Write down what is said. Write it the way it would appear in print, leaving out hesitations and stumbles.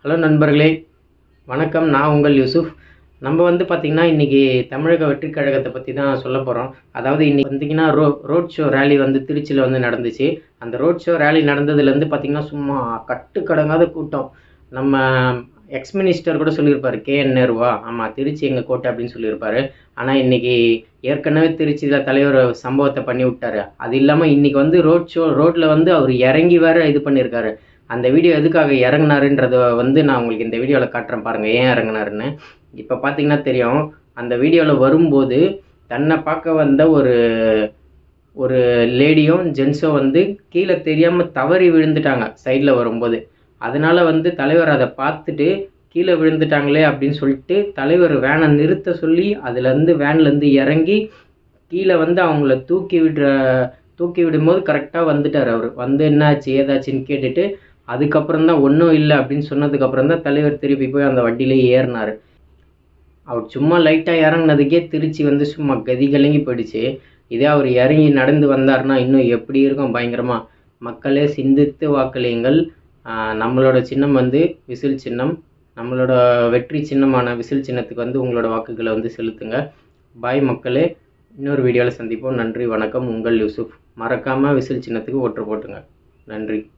Hello நண்பர்களே, வணக்கம். நான் உங்கள் யூசுஃப். நம்ம பார்த்திங்கன்னா இன்றைக்கி தமிழக வெற்றி கழகத்தை பற்றி தான் சொல்ல போகிறோம். அதாவது இன்றைக்கி பார்த்திங்கன்னா ரோட் ஷோ ரேலி திருச்சியில் நடந்துச்சு. அந்த ரோட் ஷோ ரேலி நடந்ததுலேருந்து பார்த்திங்கன்னா சும்மா கட்டுக்கடங்காத கூட்டம். நம்ம எக்ஸ் மினிஸ்டர் கூட சொல்லியிருப்பார், KN நேருவா, ஆமாம் திருச்சி எங்கள் கோட்டை அப்படின்னு சொல்லியிருப்பார். ஆனால் இன்றைக்கி ஏற்கனவே திருச்சியில் தலைவர் சம்பவத்தை பண்ணி விட்டார். அது இல்லாமல் இன்றைக்கி ரோட்டில் அவர் இறங்கி வேறு இது பண்ணியிருக்காரு. அந்த வீடியோ எதுக்காக இறங்கினாருன்றதை நான் உங்களுக்கு இந்த வீடியோவில் காட்டுறேன் பாருங்கள், ஏன் இறங்கினாருன்னு. இப்போ பார்த்தீங்கன்னா தெரியும். அந்த வீடியோவில் வரும்போது தன்னை பார்க்க வந்த ஒரு லேடியும் ஜென்ஸும் கீழே தெரியாமல் தவறி விழுந்துட்டாங்க சைடில் வரும்போது. அதனால் தலைவர் அதை பார்த்துட்டு கீழே விழுந்துட்டாங்களே அப்படின்னு சொல்லிட்டு தலைவர் வேனை நிறுத்த சொல்லி அதுலேருந்து வேன்லேருந்து இறங்கி கீழே அவங்கள தூக்கி விடும்போது கரெக்டாக வந்துட்டார். அவர் என்னாச்சு ஏதாச்சுன்னு கேட்டுட்டு அதுக்கப்புறம் தான் ஒன்றும் இல்லை அப்படின்னு சொன்னதுக்கப்புறம் தான் தலைவர் திருப்பி போய் அந்த வண்டியிலே ஏறினார். அவர் சும்மா லைட்டாக இறங்கினதுக்கே திருச்சி சும்மா கதிகலங்கி போயிடுச்சு. இதே அவர் இறங்கி நடந்து வந்தார்னா இன்னும் எப்படி இருக்கும் பயங்கரமாக. மக்களே சிந்தித்து வாக்களியுங்கள். நம்மளோட சின்னம் விசில் சின்னம். நம்மளோட வெற்றி சின்னமான விசில் சின்னத்துக்கு உங்களோட வாக்குகளை செலுத்துங்க. பாய் மக்களே, இன்னொரு வீடியோவில் சந்திப்போம். நன்றி, வணக்கம். உங்கள் யூசுஃப். மறக்காமல் விசில் சின்னத்துக்கு ஓட்டு போட்டுங்க. நன்றி.